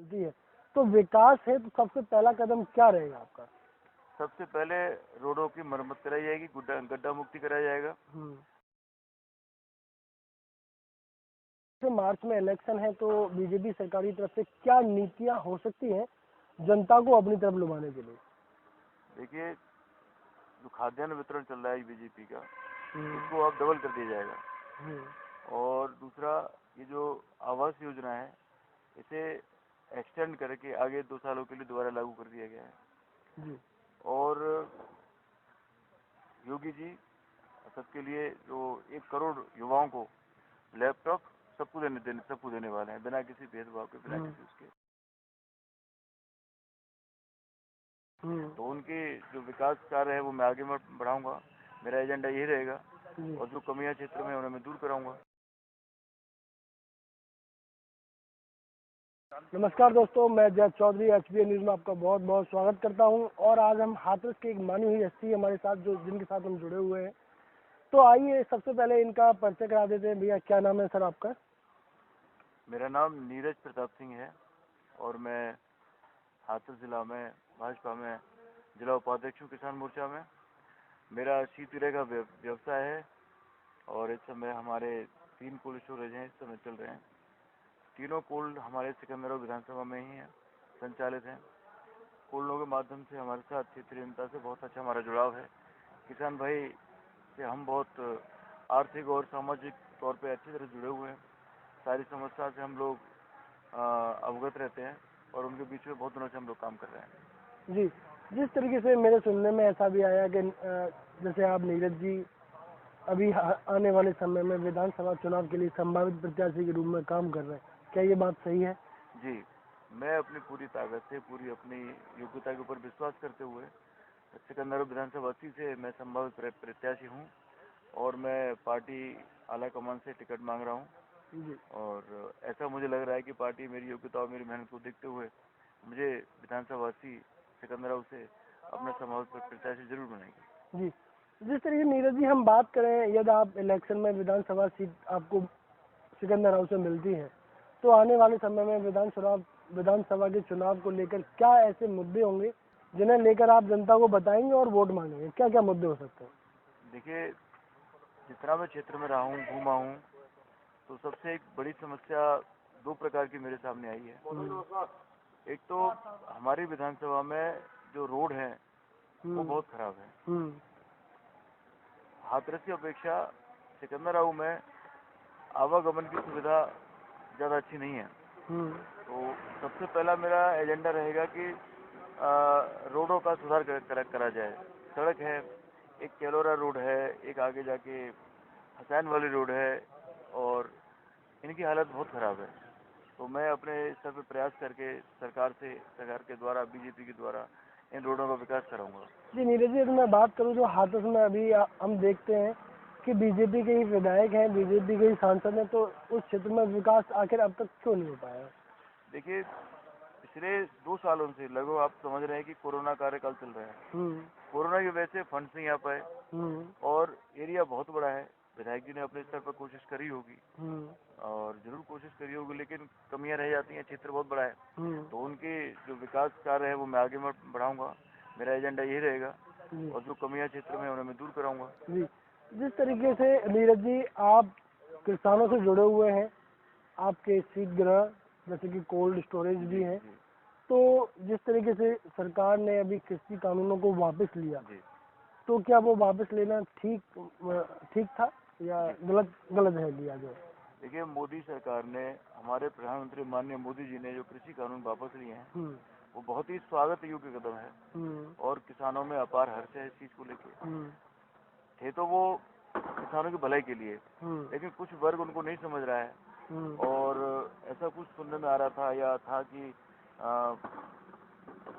जी है। तो विकास है तो सबसे पहला कदम क्या रहेगा आपका? सबसे पहले रोडों की मरम्मत कराई जाएगी, गड्ढा मुक्ति कराया जाएगा। तो मार्च में इलेक्शन है तो बीजेपी सरकार की तरफ से क्या नीतियां हो सकती हैं जनता को अपनी तरफ लुभाने के लिए? देखिए, जो खाद्यान्न वितरण चल रहा है बीजेपी का, उसको अब डबल कर दिया जाएगा। और दूसरा, ये जो आवास योजना है, इसे एक्सटेंड करके आगे 2 सालों के लिए दोबारा लागू कर दिया गया है। जी। और योगी जी सबके लिए जो 1 करोड़ युवाओं को लैपटॉप सबको देने वाले हैं, बिना किसी भेदभाव के, बिना किसी उसके। तो उनके जो विकास कार्य है वो मैं आगे बढ़ाऊंगा, मेरा एजेंडा यही रहेगा। और जो कमियां क्षेत्र में उन्हें मैं दूर कराऊंगा। नमस्कार दोस्तों, मैं जय चौधरी HBA न्यूज में आपका बहुत बहुत स्वागत करता हूं। और आज हम हाथरस की एक मानी हुई हस्ती हमारे साथ जिनके साथ हम जुड़े हुए हैं। तो आइए सबसे पहले इनका परिचय करा देते हैं। भैया क्या नाम है सर आपका? मेरा नाम नीरज प्रताप सिंह है और मैं हाथरस जिला में भाजपा में जिला उपाध्यक्ष हूँ, किसान मोर्चा में। मेरा शीतगृह का व्यवसाय है और इस समय हमारे 3 कोल्ड स्टोरेज हैं, इस समय चल रहे हैं। तीनों कोल्ड हमारे सिकंदरा विधानसभा में ही संचालित हैं। कोल्डों के माध्यम से हमारे साथ क्षेत्रीय जनता से बहुत अच्छा हमारा जुड़ाव है। किसान भाई से हम बहुत आर्थिक और सामाजिक तौर पे अच्छी तरह जुड़े हुए हैं। सारी समस्या से हम लोग अवगत रहते हैं और उनके बीच में बहुत दिनों से हम लोग काम कर रहे हैं। जी, जिस तरीके से मेरे सुनने में ऐसा भी आया कि जैसे आप नीरज जी अभी आने वाले समय में विधानसभा चुनाव के लिए संभावित प्रत्याशी के रूप में काम कर रहे हैं, क्या ये बात सही है? जी, मैं अपनी पूरी ताकत से, पूरी अपनी योग्यता के ऊपर विश्वास करते हुए सिकंदरा विधानसभा से मैं संभावित प्रत्याशी हूँ और मैं पार्टी आला कमान से टिकट मांग रहा हूँ। और ऐसा मुझे लग रहा है कि पार्टी मेरी योग्यता और मेरी मेहनत को देखते हुए मुझे विधानसभा सिकंदरा से अपना संभावित प्रत्याशी जरूर बनाएगी। जी, जिस तरीके नीरज जी हम बात करें, यदि आप इलेक्शन में विधानसभा सीट आपको सिकंदरा से मिलती है तो आने वाले समय में विधानसभा के चुनाव को लेकर क्या ऐसे मुद्दे होंगे जिन्हें लेकर आप जनता को बताएंगे और वोट मांगेंगे? क्या क्या मुद्दे हो सकते हैं? देखिए, जितना मैं क्षेत्र में रहा हूँ, घूमा हूँ, तो सबसे एक बड़ी समस्या 2 प्रकार की मेरे सामने आई है। एक तो हमारी विधानसभा में जो रोड है वो बहुत खराब है। हाथरस की अपेक्षा सिकंदरा में आवागमन की सुविधा ज़्यादा अच्छी नहीं है। तो सबसे पहला मेरा एजेंडा रहेगा कि रोडों का सुधार करा जाए। सड़क है, एक केलोरा रोड है, एक आगे जाके हसैन वाली रोड है और इनकी हालत बहुत ख़राब है। तो मैं अपने स्तर पर प्रयास करके सरकार के द्वारा, बीजेपी के द्वारा इन रोडों का विकास कराऊंगा। जी नीरज जी, अगर मैं बात करूँ जो हाथरस में अभी हम देखते हैं कि बीजेपी के ही विधायक हैं, बीजेपी के ही सांसद हैं, तो उस क्षेत्र में विकास आखिर अब तक क्यों नहीं हो पाया? देखिए, पिछले 2 सालों से लगभग आप समझ रहे हैं कि कोरोना कार्यकाल चल रहा है। कोरोना की वजह से फंड्स नहीं आ पाए और एरिया बहुत बड़ा है। विधायक जी ने अपने स्तर पर कोशिश करी होगी और जरूर कोशिश करी होगी, लेकिन कमियां रह जाती हैं, क्षेत्र बहुत बड़ा है। तो उनके जो विकास कार्य है वो मैं आगे बढ़ाऊंगा, मेरा एजेंडा यही रहेगा और जो कमियां क्षेत्र में उन्हें मैं दूर कराऊंगा। जी, जिस तरीके से नीरज जी आप किसानों से जुड़े हुए हैं, आपके शीतगृह जैसे कि कोल्ड स्टोरेज भी है, तो जिस तरीके से सरकार ने अभी कृषि कानूनों को वापस लिया, तो क्या वो वापस लेना ठीक था या गलत है लिया जो? देखिए, मोदी सरकार ने, हमारे प्रधानमंत्री माननीय मोदी जी ने जो कृषि कानून वापस लिए हैं वो बहुत ही स्वागत योग्य कदम है और किसानों में अपार हर्ष है इस चीज को लेके। थे तो वो किसानों की भलाई के लिए, लेकिन कुछ वर्ग उनको नहीं समझ रहा है और ऐसा कुछ सुनने में आ रहा था या था कि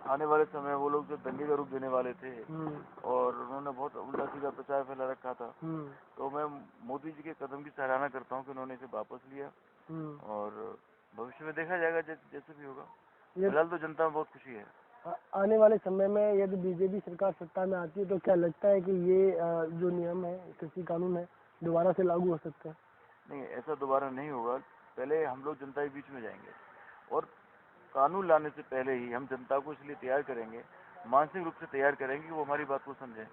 आने वाले समय वो लोग जो दंगे का रूप देने वाले थे और उन्होंने बहुत उल्टा सीधा प्रचार फैला रखा था। तो मैं मोदी जी के कदम की सराहना करता हूँ कि उन्होंने इसे वापस लिया और भविष्य में देखा जाएगा जैसे भी होगा। फिलहाल तो जनता में बहुत खुशी है। आने वाले समय में यदि बीजेपी सरकार सत्ता में आती है तो क्या लगता है कि ये जो नियम है, कृषि कानून है, दोबारा से लागू हो सकते हैं? नहीं, ऐसा दोबारा नहीं होगा। पहले हम लोग जनता के बीच में जाएंगे और कानून लाने से पहले ही हम जनता को इसलिए तैयार करेंगे, मानसिक रूप से तैयार करेंगे कि वो हमारी बात को समझें,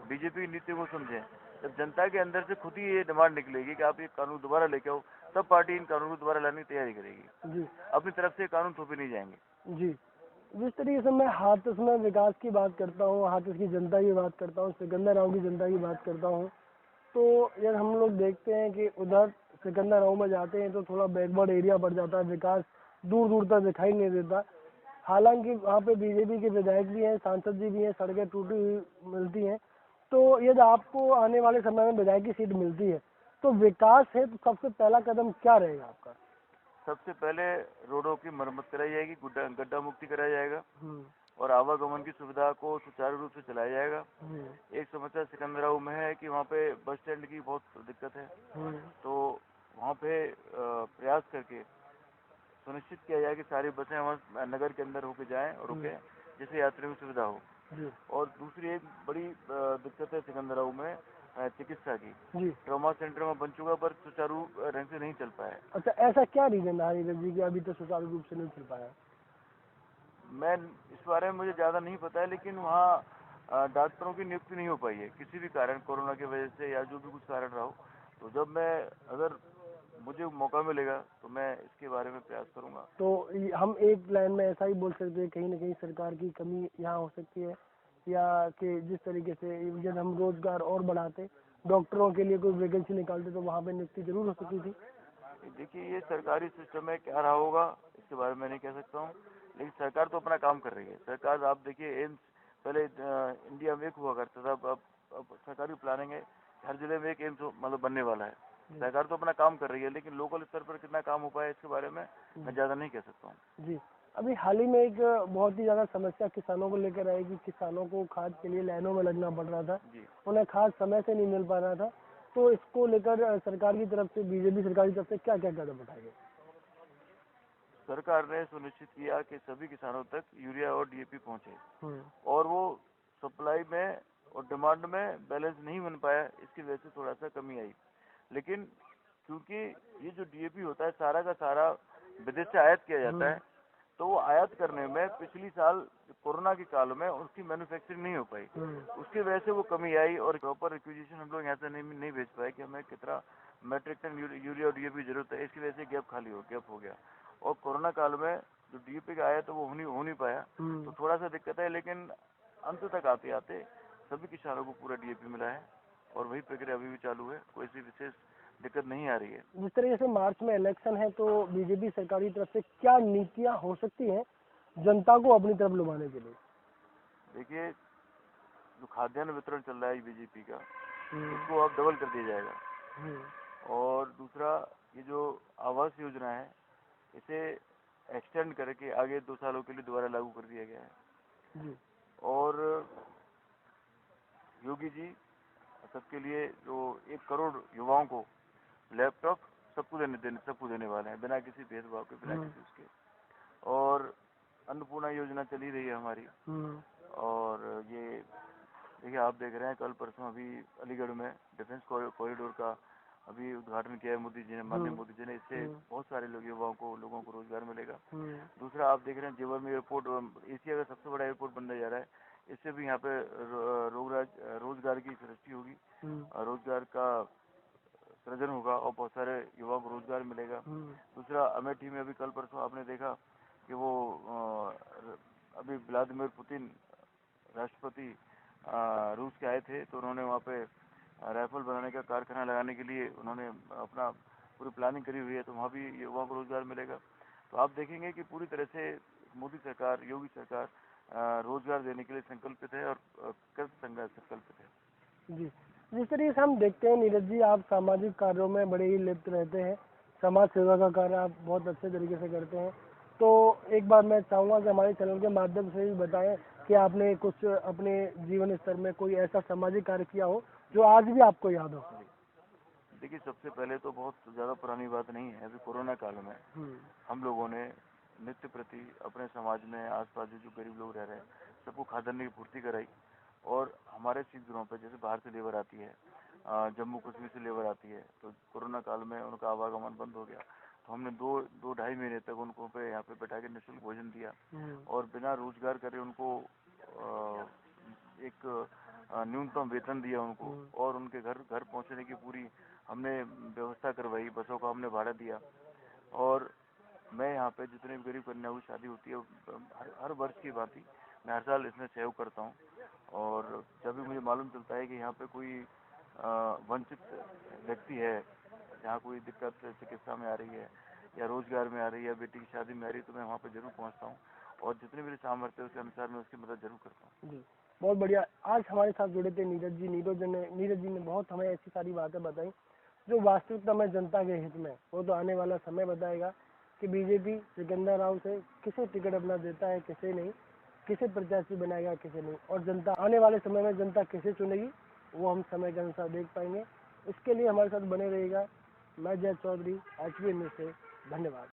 बीजेपी की नीति को समझें। जब जनता के अंदर से खुद ही ये डिमांड निकलेगी कि आप ये कानून दोबारा लेके आओ, तब पार्टी इन कानून को दोबारा लाने की तैयारी करेगी। जी अपनी तरफ से कानून थोपे नहीं जाएंगे। जी। जिस तरीके से मैं हाथरस में विकास की बात करता हूँ, हाथरस की जनता की बात करता हूँ, सिकंदराव की जनता की बात करता हूँ, तो यार हम लोग देखते हैं कि उधर सिकंदराव में जाते हैं तो थोड़ा बैकवर्ड एरिया पड़ जाता है, विकास दूर दूर तक दिखाई नहीं देता। हालांकि वहाँ पे बीजेपी के विधायक भी हैं, सांसद जी भी हैं, सड़कें टूटी हुई मिलती हैं। तो यदि आपको आने वाले समय में विधायक की सीट मिलती है तो विकास है तो सबसे पहला कदम क्या रहेगा आपका? सबसे पहले रोडों की मरम्मत कराई जाएगी, गड्ढा मुक्ति कराया जाएगा और आवागमन की सुविधा को सुचारू रूप से चलाया जाएगा। एक समस्या सिकंदराव में है कि वहाँ पे बस स्टैंड की बहुत दिक्कत है, तो वहाँ पे प्रयास करके सुनिश्चित किया जाए कि सारी बसें हमारे नगर के अंदर होके जाएं और रुके, जिससे यात्रियों को सुविधा हो। और दूसरी एक बड़ी दिक्कत है सिकंदराव में चिकित्सा की। ट्रॉमा सेंटर में बन चुका पर सुचारू ढंग से नहीं चल पाया। अच्छा, ऐसा क्या रीजन रहा नीरज जी कि अभी तक सुचारू रूप से नहीं चल पाया? मैं इस बारे में मुझे ज़्यादा नहीं पता है, लेकिन वहाँ डॉक्टरों की नियुक्ति नहीं हो पाई है किसी भी कारण, कोरोना की वजह से या जो भी कुछ कारण रहा हो। तो जब मैं अगर मुझे मौका मिलेगा तो मैं इसके बारे में प्रयास करूंगा। तो हम एक लाइन में ऐसा ही बोल सकते हैं कहीं ना कहीं सरकार की कमी यहाँ हो सकती है, या कि जिस तरीके से जब हम रोजगार और बढ़ाते, डॉक्टरों के लिए कोई वैकेंसी निकालते तो वहाँ पे नियुक्ति जरूर हो सकती थी। देखिए, ये सरकारी सिस्टम में क्या रहा होगा इसके बारे में नहीं कह सकता हूँ, लेकिन सरकार तो अपना काम कर रही है। सरकार, आप देखिए, एम्स पहले इंडिया में एक हुआ करता था, अब सरकारी प्लानिंग है हर जिले में एक एम्स मतलब बनने वाला है। सरकार तो अपना काम कर रही है, लेकिन लोकल स्तर पर कितना काम हो पाया इसके बारे में मैं ज़्यादा नहीं कह सकता हूँ। जी, अभी हाल ही में एक बहुत ही ज़्यादा समस्या किसानों को लेकर आई कि किसानों को खाद के लिए लाइनों में लगना पड़ रहा था, उन्हें खाद समय से नहीं मिल पा रहा था। तो इसको लेकर सरकार की तरफ से, बीजेपी सरकार की तरफ से क्या क्या कदम उठाए गए? सरकार ने सुनिश्चित किया कि सभी किसानों तक यूरिया और डीएपी पहुंचे, और वो सप्लाई में और डिमांड में बैलेंस नहीं बन पाया, इसकी वजह से थोड़ा सा कमी आई। लेकिन क्योंकि ये जो डीएपी होता है सारा का सारा विदेश से आयात किया जाता है, तो वो आयात करने में पिछली साल कोरोना के काल में उसकी मैन्युफैक्चरिंग नहीं हो पाई, उसकी वजह से वो कमी आई और प्रॉपर रिक्विजिशन हम लोग यहाँ से नहीं भेज पाए कि हमें कितना मेट्रिक टन यूरिया और डीएपी जरूरत है। इसकी वजह से गैप हो गया और कोरोना काल में जो डीएपी का आया तो वो हो नहीं पाया, तो थोड़ा सा दिक्कत है। लेकिन अंत तक आते आते सभी किसानों को पूरा डीएपी मिला है और वही प्रक्रिया अभी भी चालू है, कोई सी विशेष दिक्कत नहीं आ रही है। जिस तरीके से मार्च में इलेक्शन है तो बीजेपी सरकार की तरफ से क्या नीतियाँ हो सकती हैं जनता को अपनी तरफ लुभाने के लिए? देखिए, जो खाद्यान्न वितरण चल रहा है बीजेपी का, उसको अब डबल कर दिया जाएगा। और दूसरा, ये जो आवास योजना है इसे एक्सटेंड करके आगे 2 सालों के लिए दोबारा लागू कर दिया गया है। और योगी जी सबके लिए जो 1 करोड़ युवाओं को लैपटॉप सबको देने वाले हैं, बिना किसी भेदभाव के, बिना किसी उसके। और अन्नपूर्णा योजना चली रही है हमारी। और ये देखिए, आप देख रहे हैं कल परसों अभी अलीगढ़ में डिफेंस कॉरिडोर का अभी उद्घाटन किया है मोदी जी ने, माननीय मोदी जी ने। इससे बहुत सारे लोगों को रोजगार मिलेगा। दूसरा, आप देख रहे हैं जेवर में एयरपोर्ट, एशिया का सबसे बड़ा एयरपोर्ट बनने जा रहा है, इससे भी यहाँ पे रोजगार की सृष्टि होगी, रोजगार का सृजन होगा और बहुत सारे युवाओं को रोजगार मिलेगा। दूसरा, अमेठी में अभी कल परसों आपने देखा कि वो अभी व्लादिमीर पुतिन राष्ट्रपति रूस के आए थे, तो उन्होंने वहाँ पे राइफल बनाने का कारखाना लगाने के लिए उन्होंने अपना पूरी प्लानिंग करी हुई है, तो वहाँ भी युवाओं को रोजगार मिलेगा। तो आप देखेंगे कि पूरी तरह से मोदी सरकार, योगी सरकार रोजगार देने के लिए संकल्पित है और कृत संकल्पित है। जी, जिस तरीके से हम देखते हैं नीरज जी, आप सामाजिक कार्यों में बड़े ही लिप्त रहते हैं, समाज सेवा का कार्य आप बहुत अच्छे तरीके से करते हैं। तो एक बार मैं चाहूँगा कि हमारे चैनल के माध्यम से भी बताएं कि आपने कुछ अपने जीवन स्तर में कोई ऐसा सामाजिक कार्य किया हो जो आज भी आपको याद हो। देखिए, सबसे पहले तो बहुत ज़्यादा पुरानी बात नहीं है, अभी कोरोना काल में हम लोगों ने नित्य प्रति अपने समाज में आसपास जो गरीब लोग रह रहे हैं सबको खाद्यान्न की पूर्ति कराई। और हमारे शीतगृहों पर जैसे बाहर से लेबर आती है, जम्मू कश्मीर से लेबर आती है, तो कोरोना काल में उनका आवागमन बंद हो गया, तो हमने दो ढाई महीने तक उनको पे यहाँ पे बैठा के निःशुल्क भोजन दिया हम्म। और बिना रोजगार करे उनको एक न्यूनतम वेतन दिया उनको और उनके घर पहुंचने की पूरी हमने व्यवस्था करवाई, बसों का हमने भाड़ा दिया। और मैं यहाँ पे जितने भी गरीब कन्याओं की शादी होती है हर वर्ष की बात ही मैं हर साल इसमें सहयोग करता हूँ। और जब भी मुझे मालूम चलता है कि यहाँ पे कोई वंचित व्यक्ति है, जहाँ कोई दिक्कत चिकित्सा में आ रही है या रोजगार में आ रही है, बेटी की शादी में आ रही है, तो मैं वहाँ पे जरूर पहुँचता हूँ और जितने मेरे सामर्थ्य है उसके अनुसार मैं उसकी मदद जरूर करता हूँ। जी, बहुत बढ़िया। आज हमारे साथ जुड़े थे नीरज जी। नीरज जी ने बहुत हमें ऐसी सारी बातें बताई जो वास्तविकता में जनता के हित में। वो तो आने वाला समय बताएगा कि बीजेपी सिकंदर राव से किसे टिकट अपना देता है, किसे नहीं, किसे प्रत्याशी बनाएगा, किसे नहीं, और जनता आने वाले समय में जनता किसे चुनेगी वो हम समय के अनुसार देख पाएंगे। इसके लिए हमारे साथ बने रहेगा। मैं जय चौधरी, HBN न्यूज़ से। धन्यवाद।